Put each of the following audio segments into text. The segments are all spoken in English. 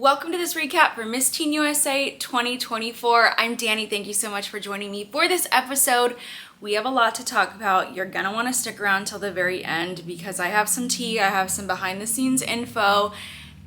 Welcome to this recap for Miss Teen USA 2024. I'm Dani. Thank you so much for joining me for this episode. We have a lot to talk about. You're gonna want to stick around till the very end because I have some tea, I have some behind the scenes info,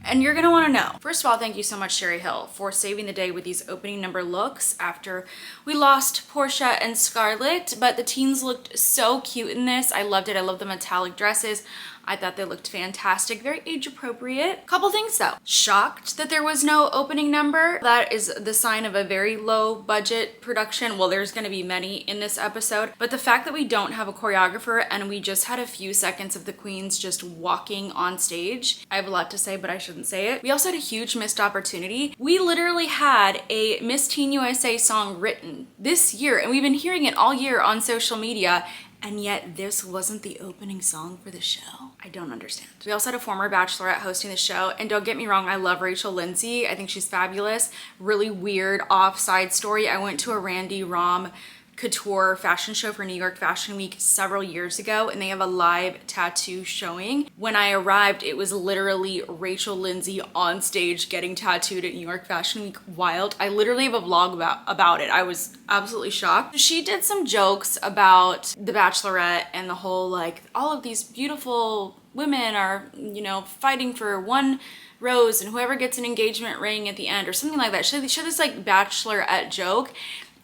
and you're gonna want to know. First of all, thank you so much, Sherry Hill, for saving the day with these opening number looks after we lost Portia and Scarlett, but the teens looked so cute in this. I loved it. I love the metallic dresses. I thought they looked fantastic, very age appropriate. Couple things though. Shocked that there was no opening number. That is the sign of a very low budget production. Well, there's gonna be many in this episode, but the fact that we don't have a choreographer and we just had a few seconds of the queens just walking on stage. I have a lot to say, but I shouldn't say it. We also had a huge missed opportunity. We literally had a Miss Teen USA song written this year, and we've been hearing it all year on social media, and yet this wasn't the opening song for the show. I don't understand. We also had a former bachelorette hosting the show, and don't get me wrong, I love Rachel Lindsay. I think she's fabulous. Really weird offside story. I went to a Randy Rom couture fashion show for New York Fashion Week several years ago, and they have a live tattoo showing. When I arrived, it was literally Rachel Lindsay on stage getting tattooed at New York Fashion Week. Wild. I literally have a vlog about it. I was absolutely shocked. She did some jokes about the Bachelorette and the whole, like, all of these beautiful women are, you know, fighting for one rose and whoever gets an engagement ring at the end or something like that. She had this like Bachelorette joke.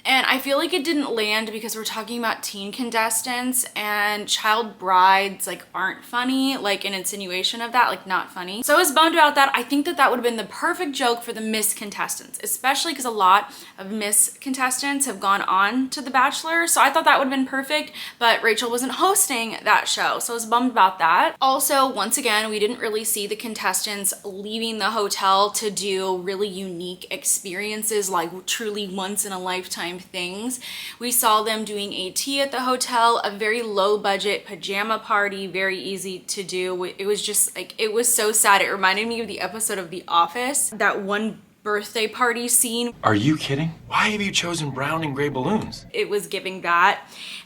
And I feel like it didn't land because we're talking about teen contestants, and child brides like aren't funny, like an insinuation of that, like not funny. So I was bummed about that. I think that would have been the perfect joke for the Miss contestants, especially because a lot of Miss contestants have gone on to The Bachelor. So I thought that would have been perfect, but Rachel wasn't hosting that show. So I was bummed about that. Also, once again, we didn't really see the contestants leaving the hotel to do really unique experiences, like truly once in a lifetime things. We saw them doing a tea at the hotel, a very low budget pajama party, very easy to do. It was just like, it was so sad. It reminded me of the episode of The Office, that one birthday party scene. Are you kidding? Why have you chosen brown and gray balloons? It was giving that.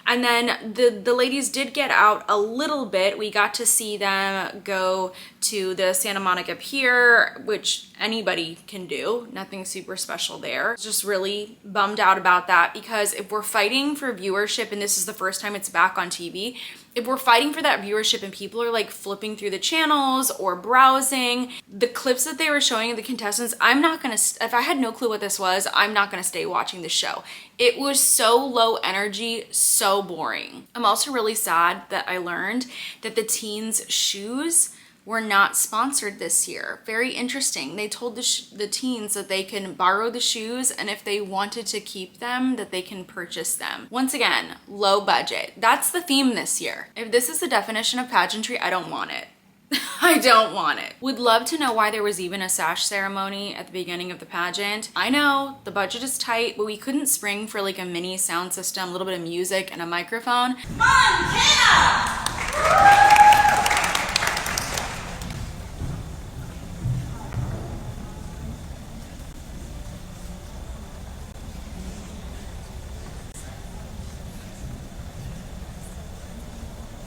And then the ladies did get out a little bit. We got to see them go to the Santa Monica Pier, which anybody can do. Nothing super special there. Just really bummed out about that, because if we're fighting for viewership, and this is the first time it's back on TV, if we're fighting for that viewership and people are like flipping through the channels or browsing, the clips that they were showing of the contestants, I'm not gonna, if I had no clue what this was, I'm not gonna stay watching the show. It was so low energy, so boring. I'm also really sad that I learned that the teens' shoes were not sponsored this year. Very interesting. They told the teens that they can borrow the shoes, and if they wanted to keep them, that they can purchase them. Once again, low budget. That's the theme this year. If this is the definition of pageantry, I don't want it. I don't want it. Would love to know why there was even a sash ceremony at the beginning of the pageant. I know the budget is tight, but we couldn't spring for like a mini sound system, a little bit of music, and a microphone. Montana!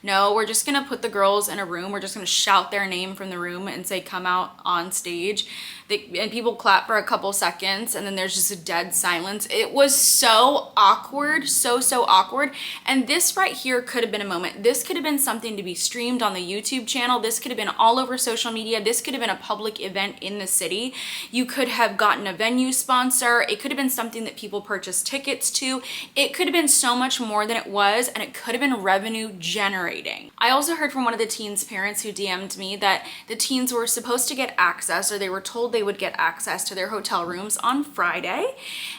No, we're just gonna put the girls in a room. We're just gonna shout their name from the room and say, come out on stage. And people clap for a couple seconds, and then there's just a dead silence. It was so awkward, so awkward. And this right here could have been a moment. This could have been something to be streamed on the YouTube channel. This could have been all over social media. This could have been a public event in the city. You could have gotten a venue sponsor. It could have been something that people purchased tickets to. It could have been so much more than it was, and it could have been revenue generating. I also heard from one of the teens' parents who DM'd me that the teens were supposed to get access, or they were told they would get access to their hotel rooms on Friday,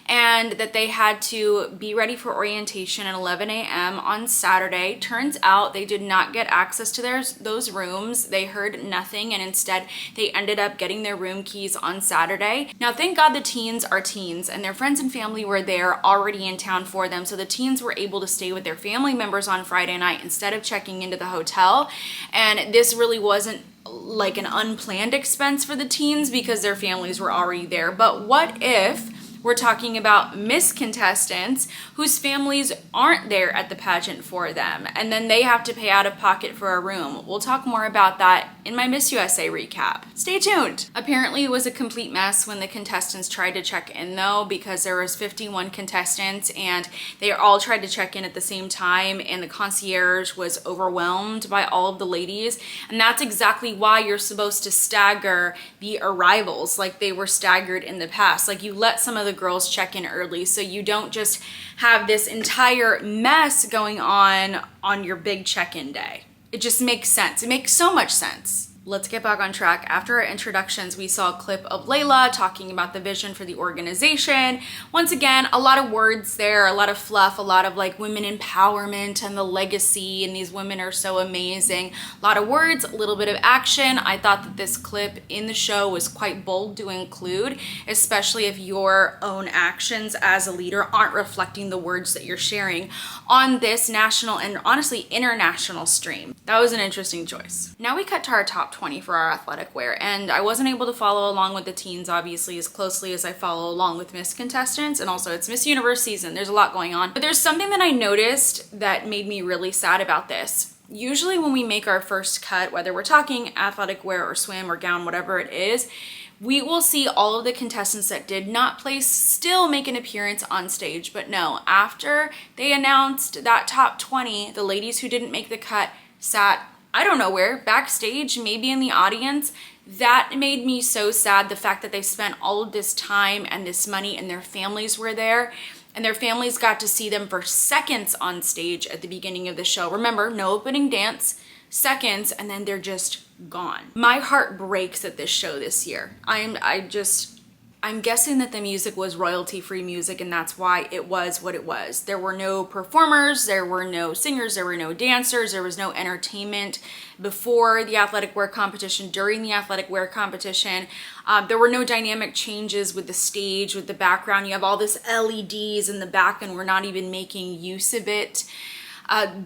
and that they had to be ready for orientation at 11 a.m. on Saturday. Turns out they did not get access to those rooms. They heard nothing, and instead they ended up getting their room keys on Saturday. Now, thank God the teens are teens, and their friends and family were there already in town for them, so the teens were able to stay with their family members on Friday night instead of checking into the hotel. And this really wasn't like an unplanned expense for the teens because their families were already there. But what if we're talking about Miss contestants whose families aren't there at the pageant for them, and then they have to pay out of pocket for a room? We'll talk more about that in my Miss USA recap. Stay tuned. Apparently it was a complete mess when the contestants tried to check in though, because there was 51 contestants and they all tried to check in at the same time, and the concierge was overwhelmed by all of the ladies. And that's exactly why you're supposed to stagger the arrivals like they were staggered in the past. Like, you let some of the girls check in early so you don't just have this entire mess going on your big check-in day. It just makes sense. It makes so much sense. Let's get back on track. After our introductions, we saw a clip of Layla talking about the vision for the organization. Once again, a lot of words there, a lot of fluff, a lot of like women empowerment and the legacy, and these women are so amazing. A lot of words, a little bit of action. I thought that this clip in the show was quite bold to include, especially if your own actions as a leader aren't reflecting the words that you're sharing on this national and honestly international stream. That was an interesting choice. Now we cut to our top 20 for our athletic wear, and I wasn't able to follow along with the teens obviously as closely as I follow along with Miss Contestants, and also it's Miss Universe season. There's a lot going on, but there's something that I noticed that made me really sad about this. Usually when we make our first cut, whether we're talking athletic wear or swim or gown, whatever it is, we will see all of the contestants that did not place still make an appearance on stage. But no, after they announced that top 20, the ladies who didn't make the cut sat, I don't know where, backstage, maybe in the audience. That made me so sad, the fact that they spent all of this time and this money and their families were there, and their families got to see them for seconds on stage at the beginning of the show. Remember, no opening dance, seconds, and then they're just gone. My heart breaks at this show this year. I'm guessing that the music was royalty-free music, and that's why it was what it was. There were no performers, there were no singers, there were no dancers, there was no entertainment before the athletic wear competition, during the athletic wear competition. There were no dynamic changes with the stage, with the background. You have all this LEDs in the back and we're not even making use of it.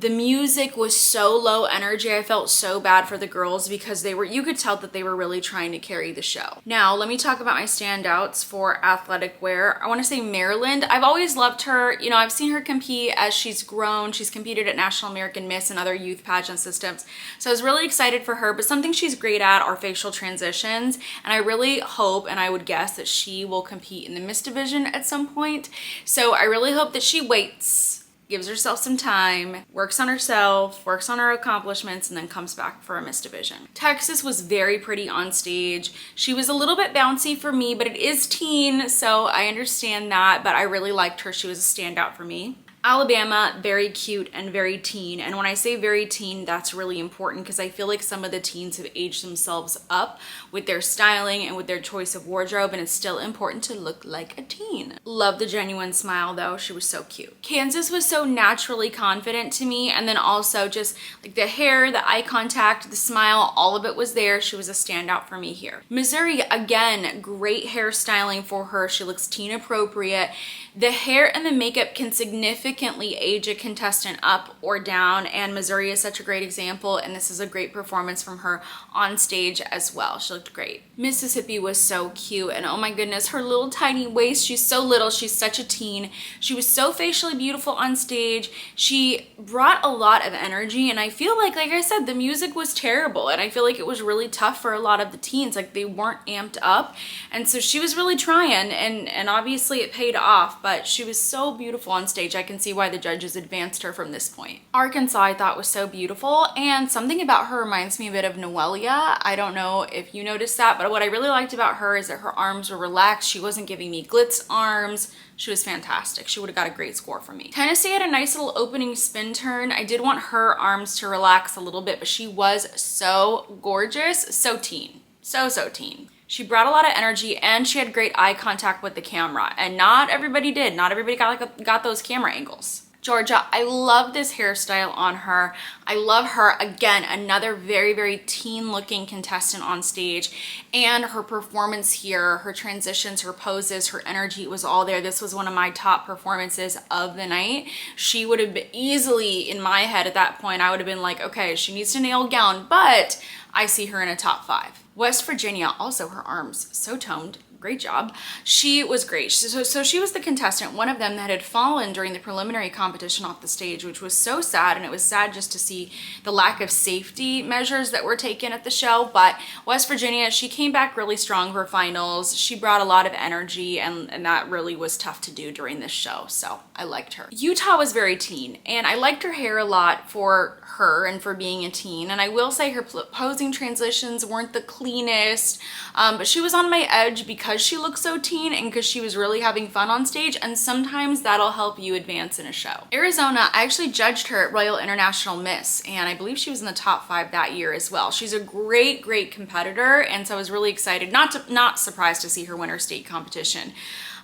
The music was so low energy. I felt so bad for the girls because you could tell that they were really trying to carry the show. Now, let me talk about my standouts for athletic wear. I want to say Maryland. I've always loved her. You know, I've seen her compete as she's grown. She's competed at National American Miss and other youth pageant systems. So I was really excited for her, but something she's great at are facial transitions. And I really hope, and I would guess, that she will compete in the Miss division at some point. So I really hope that she waits, gives herself some time, works on herself, works on her accomplishments, and then comes back for a Miss Division. Texas was very pretty on stage. She was a little bit bouncy for me, but it is teen, so I understand that, but I really liked her. She was a standout for me. Alabama, very cute and very teen. And when I say very teen, that's really important because I feel like some of the teens have aged themselves up with their styling and with their choice of wardrobe, and it's still important to look like a teen. Love the genuine smile though. She was so cute. Kansas was so naturally confident to me, and then also just like the hair, the eye contact, the smile, all of it was there. She was a standout for me here. Missouri, again, great hairstyling for her. She looks teen appropriate. The hair and the makeup can significantly age a contestant up or down, and Missouri is such a great example, and this is a great performance from her on stage as well. She looked great. Mississippi was so cute, and oh my goodness, her little tiny waist. She's so little. She's such a teen. She was so facially beautiful on stage. She brought a lot of energy, and I feel like I said, the music was terrible, and I feel like it was really tough for a lot of the teens. Like, they weren't amped up, and so she was really trying, and obviously it paid off. But she was so beautiful on stage. I can see why the judges advanced her from this point. Arkansas, I thought, was so beautiful, and something about her reminds me a bit of Noelia. I don't know if you noticed that, but what I really liked about her is that her arms were relaxed. She wasn't giving me glitz arms. She was fantastic. She would have got a great score from me. Tennessee had a nice little opening spin turn. I did want her arms to relax a little bit, but she was so gorgeous, so teen, so teen. She brought a lot of energy, and she had great eye contact with the camera, and not everybody did. Not everybody got those camera angles. Georgia, I love this hairstyle on her. I love her. Again, another very, very teen looking contestant on stage, and her performance here, her transitions, her poses, her energy, it was all there. This was one of my top performances of the night. She would have been easily, in my head at that point, I would have been like, okay, she needs to nail gown, but I see her in a top 5. West Virginia, also her arms, so toned, great job. She was great. So she was the contestant, one of them that had fallen during the preliminary competition off the stage, which was so sad. And it was sad just to see the lack of safety measures that were taken at the show. But West Virginia, she came back really strong for finals. She brought a lot of energy, and that really was tough to do during this show. So I liked her. Utah was very teen, and I liked her hair a lot for her and for being a teen. And I will say her posing transitions weren't the cleanest, but she was on my edge because she looked so teen and because she was really having fun on stage, and sometimes that'll help you advance in a show. Arizona, I actually judged her at Royal International Miss, and I believe she was in the top 5 that year as well. She's a great competitor, and so I was really excited, not surprised to see her win her state competition.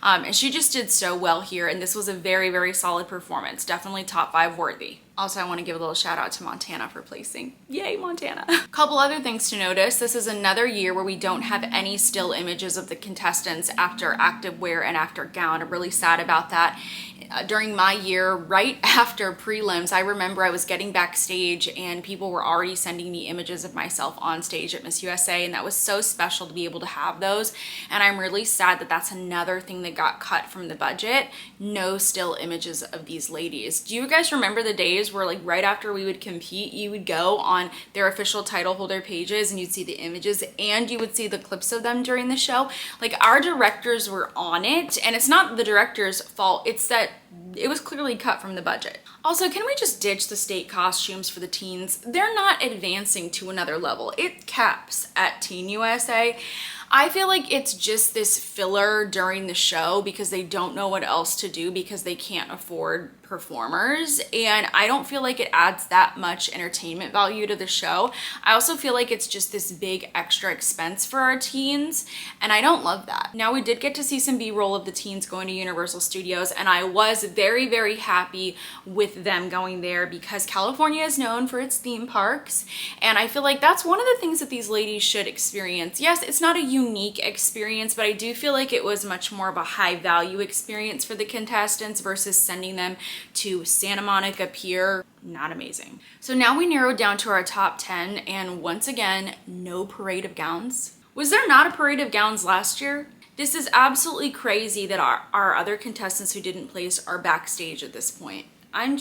And she just did so well here, and this was a very solid performance. Definitely top 5 worthy. Also, I want to give a little shout out to Montana for placing. Yay, Montana. Couple other things to notice. This is another year where we don't have any still images of the contestants after active wear and after gown. I'm really sad about that. During my year, right after prelims, I remember I was getting backstage and people were already sending me images of myself on stage at Miss USA, and that was so special to be able to have those. And I'm really sad that that's another thing that got cut from the budget. No still images of these ladies. Do you guys remember the days where, like, right after we would compete, you would go on their official title holder pages and you'd see the images and you would see the clips of them during the show? Like, our directors were on it, and it's not the director's fault, it's that it was clearly cut from the budget. Also, can we just ditch the state costumes for the teens? They're not advancing to another level. It caps at Teen USA. I feel like it's just this filler during the show because they don't know what else to do because they can't afford performers, and I don't feel like it adds that much entertainment value to the show. I also feel like it's just this big extra expense for our teens, and I don't love that. Now, we did get to see some B-roll of the teens going to Universal Studios, and I was very happy with them going there because California is known for its theme parks, and I feel like that's one of the things that these ladies should experience. Yes, it's not a unique experience, but I do feel like it was much more of a high value experience for the contestants versus sending them to Santa Monica Pier. Not amazing. So now we narrowed down to our top 10, and once again, no parade of gowns. Was there not a parade of gowns last year? This is absolutely crazy that our other contestants who didn't place are backstage at this point. I am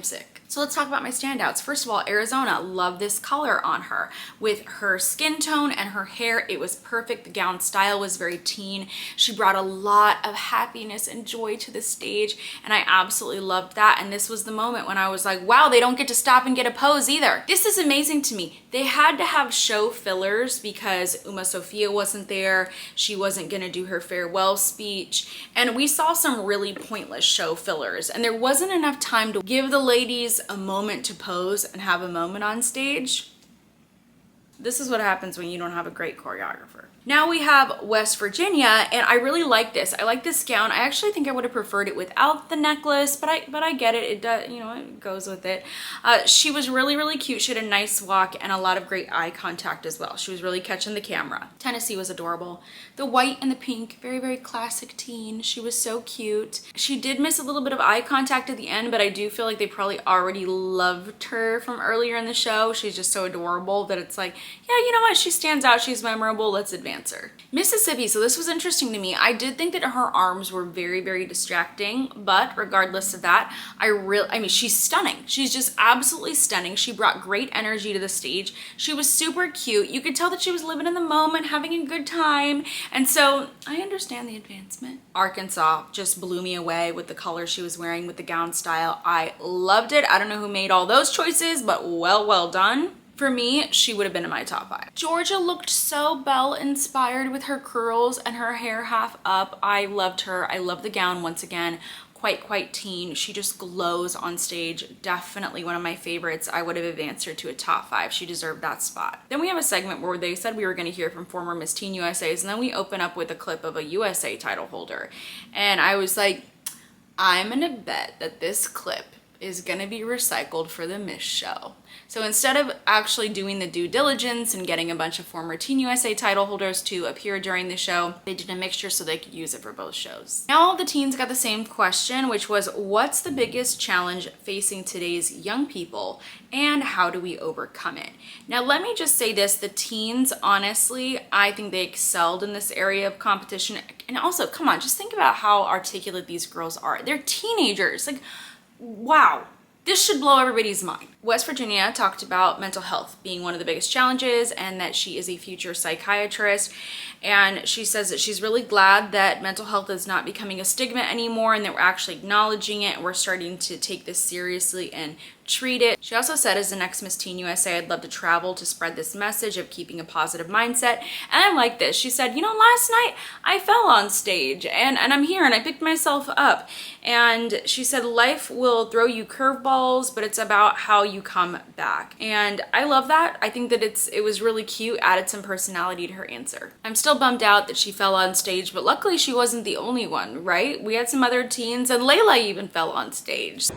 sick. So let's talk about my standouts. First of all, Arizona, love this color on her. With her skin tone and her hair, it was perfect. The gown style was very teen. She brought a lot of happiness and joy to the stage, and I absolutely loved that. And this was the moment when I was like, wow, they don't get to stop and get a pose either. This is amazing to me. They had to have show fillers because Uma Sophia wasn't there. She wasn't gonna do her farewell speech. And we saw some really pointless show fillers, and there wasn't enough time to give the ladies a moment to pose and have a moment on stage. This is what happens when you don't have a great choreographer. Now we have West Virginia, and I really like this. I like this gown. I actually think I would have preferred it without the necklace, but I get it. It does, you know, it goes with it. She was really cute. She had a nice walk and a lot of great eye contact as well. She was really catching the camera. Tennessee was adorable. The white and the pink, very classic teen. She was so cute. She did miss a little bit of eye contact at the end, but I do feel like they probably already loved her from earlier in the show. She's just so adorable that it's like, yeah, you know what? She stands out. She's memorable. Let's advance her. Mississippi, so this was interesting to me. I did think that her arms were very distracting, but regardless of that, I mean, she's stunning. She's just absolutely stunning. She brought great energy to the stage. She was super cute. You could tell that she was living in the moment, having a good time, and so I understand the advancement. Arkansas just blew me away with the color she was wearing, with the gown style. I loved it. I don't know who made all those choices, but well done. For me, she would have been in my top 5. Georgia looked so Belle inspired with her curls and her hair half up. I loved her. I love the gown once again. Quite teen. She just glows on stage. Definitely one of my favorites. I would have advanced her to a top 5. She deserved that spot. Then we have a segment where they said we were going to hear from former Miss Teen USAs, and then we open up with a clip of a USA title holder. And I was like, I'm gonna bet that this clip is gonna be recycled for the Miss Show. So instead of actually doing the due diligence and getting a bunch of former Teen USA title holders to appear during the show, they did a mixture so they could use it for both shows. Now all the teens got the same question, which was, what's the biggest challenge facing today's young people and how do we overcome it? Now let me just say this, the teens, honestly, I think they excelled in this area of competition. And also, come on, just think about how articulate these girls are. They're teenagers, like, wow. This should blow everybody's mind. West Virginia talked about mental health being one of the biggest challenges and that she is a future psychiatrist. And she says that she's really glad that mental health is not becoming a stigma anymore and that we're actually acknowledging it and we're starting to take this seriously and treat it. She also said, as the next Miss Teen USA, I'd love to travel to spread this message of keeping a positive mindset. And I like this. She said, you know, last night I fell on stage and I'm here and I picked myself up. And she said, life will throw you curveballs, but it's about how you come back. And I love that. I think that it was really cute, added some personality to her answer. I'm still bummed out that she fell on stage, but luckily she wasn't the only one, right? We had some other teens and Layla even fell on stage.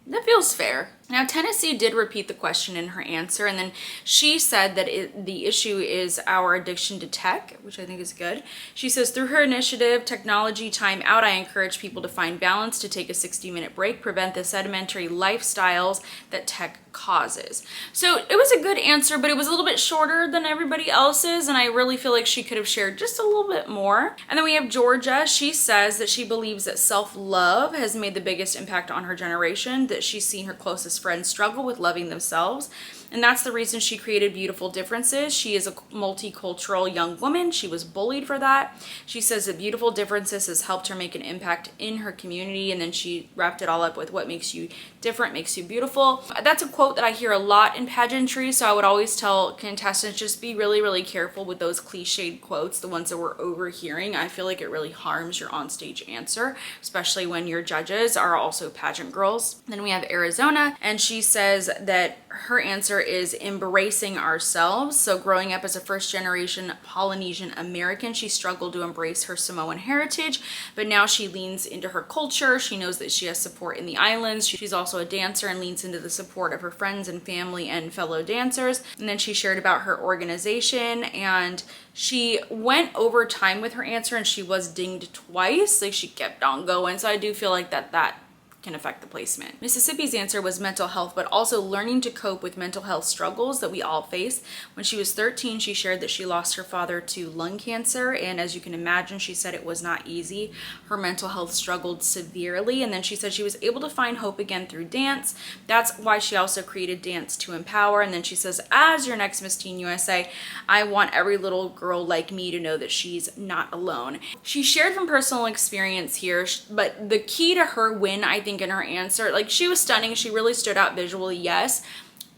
That feels fair. Now, Tennessee did repeat the question in her answer, and then she said that the issue is our addiction to tech, which I think is good. She says, through her initiative, Technology Time Out, I encourage people to find balance, to take a 60-minute break, prevent the sedimentary lifestyles that tech causes. So it was a good answer, but it was a little bit shorter than everybody else's, and I really feel like she could have shared just a little bit more. And then we have Georgia. She says that she believes that self-love has made the biggest impact on her generation, that she's seen her closest friends struggle with loving themselves. And that's the reason she created Beautiful Differences. She is a multicultural young woman. She was bullied for that. She says that Beautiful Differences has helped her make an impact in her community. And then she wrapped it all up with what makes you different makes you beautiful. That's a quote that I hear a lot in pageantry. So I would always tell contestants, just be really, really careful with those cliched quotes, the ones that we're overhearing. I feel like it really harms your onstage answer, especially when your judges are also pageant girls. Then we have Arizona, and she says that her answer is embracing ourselves. So growing up as a first generation Polynesian American, she struggled to embrace her Samoan heritage, but now she leans into her culture. She knows that she has support in the islands. She's also a dancer and leans into the support of her friends and family and fellow dancers. And then she shared about her organization, and she went over time with her answer and she was dinged twice. Like, she kept on going. So I do feel like that can affect the placement. Mississippi's answer was mental health, but also learning to cope with mental health struggles that we all face. When she was 13, she shared that she lost her father to lung cancer, and as you can imagine, she said it was not easy. Her mental health struggled severely, and then she said she was able to find hope again through dance. That's why she also created Dance to Empower. And then she says, as your next Miss Teen USA, I want every little girl like me to know that she's not alone. She shared from personal experience here, but the key to her win, I think, in her answer, like, she was stunning. She really stood out visually, yes,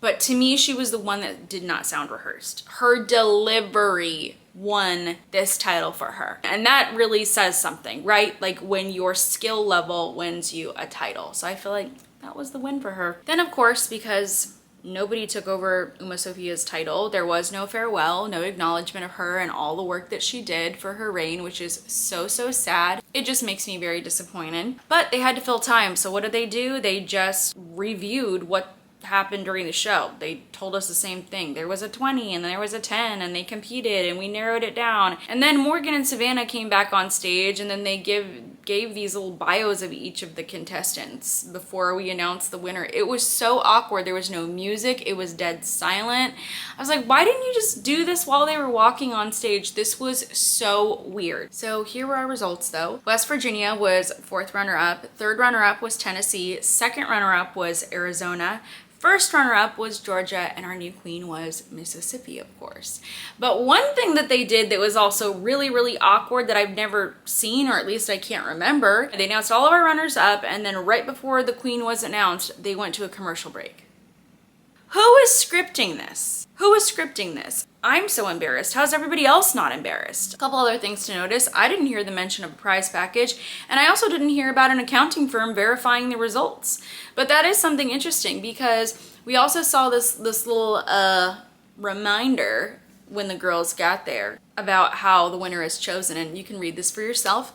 but to me, she was the one that did not sound rehearsed. Her delivery won this title for her, and that really says something, right? Like, when your skill level wins you a title. So I feel like that was the win for her. Then, of course, because nobody took over Uma Sophia's title, there was no farewell, no acknowledgement of her and all the work that she did for her reign, which is so sad. It just makes me very disappointed. But they had to fill time, so what did they do? They just reviewed what happened during the show. They told us the same thing. There was a 20 and then there was a 10 and they competed and we narrowed it down. And then Morgan and Savannah came back on stage and then they gave these little bios of each of the contestants before we announced the winner. It was so awkward. There was no music. It was dead silent. I was like, why didn't you just do this while they were walking on stage? This was so weird. So here were our results though. West Virginia was 4th runner-up. 3rd runner-up was Tennessee. 2nd runner-up was Arizona. First runner-up was Georgia, and our new queen was Mississippi, of course. But one thing that they did that was also really, really awkward that I've never seen, or at least I can't remember, they announced all of our runners-up, and then right before the queen was announced, they went to a commercial break. Who is scripting this? Who is scripting this? I'm so embarrassed. How's everybody else not embarrassed? A couple other things to notice. I didn't hear the mention of a prize package, and I also didn't hear about an accounting firm verifying the results. But that is something interesting because we also saw this little reminder when the girls got there about how the winner is chosen, and you can read this for yourself.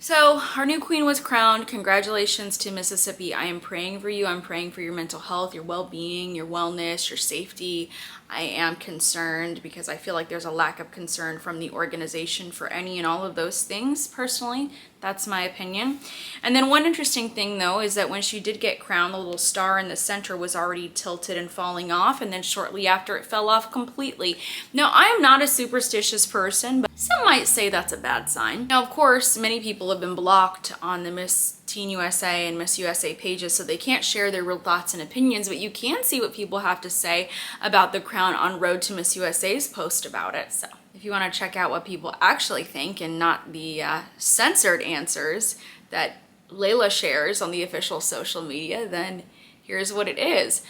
So our new queen was crowned. Congratulations to Mississippi. I am praying for you. I'm praying for your mental health, your well-being, your wellness, your safety. I am concerned because I feel like there's a lack of concern from the organization for any and all of those things, personally. That's my opinion. And then one interesting thing though is that when she did get crowned, the little star in the center was already tilted and falling off, and then shortly after it fell off completely. Now, I am not a superstitious person, but some might say that's a bad sign. Now, of course, many people have been blocked on the Miss Teen USA and Miss USA pages, so they can't share their real thoughts and opinions, but you can see what people have to say about the crown on Road to Miss USA's post about it. So if you want to check out what people actually think and not the censored answers that Layla shares on the official social media, then here's what it is.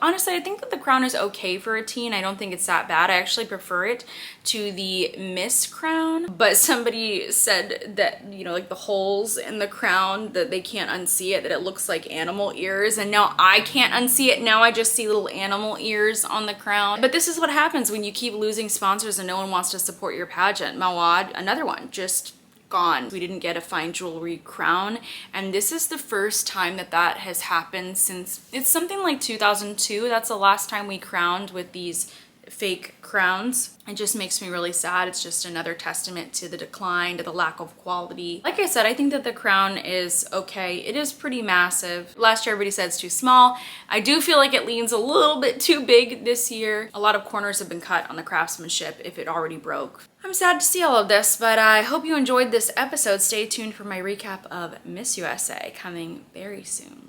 Honestly, I think that the crown is okay for a teen. I don't think it's that bad. I actually prefer it to the Miss crown. But somebody said that, you know, like the holes in the crown, that they can't unsee it, that it looks like animal ears. And now I can't unsee it. Now I just see little animal ears on the crown. But this is what happens when you keep losing sponsors and no one wants to support your pageant. Mawad, another one, just gone. We didn't get a fine jewelry crown, and this is the first time that that has happened since, it's something like 2002. That's the last time we crowned with these fake crowns. It just makes me really sad. It's just another testament to the decline, to the lack of quality. Like I said, I think that the crown is okay. It is pretty massive. Last year everybody said it's too small. I do feel like it leans a little bit too big this year. A lot of corners have been cut on the craftsmanship if it already broke. I'm sad to see all of this, but I hope you enjoyed this episode. Stay tuned for my recap of Miss USA coming very soon.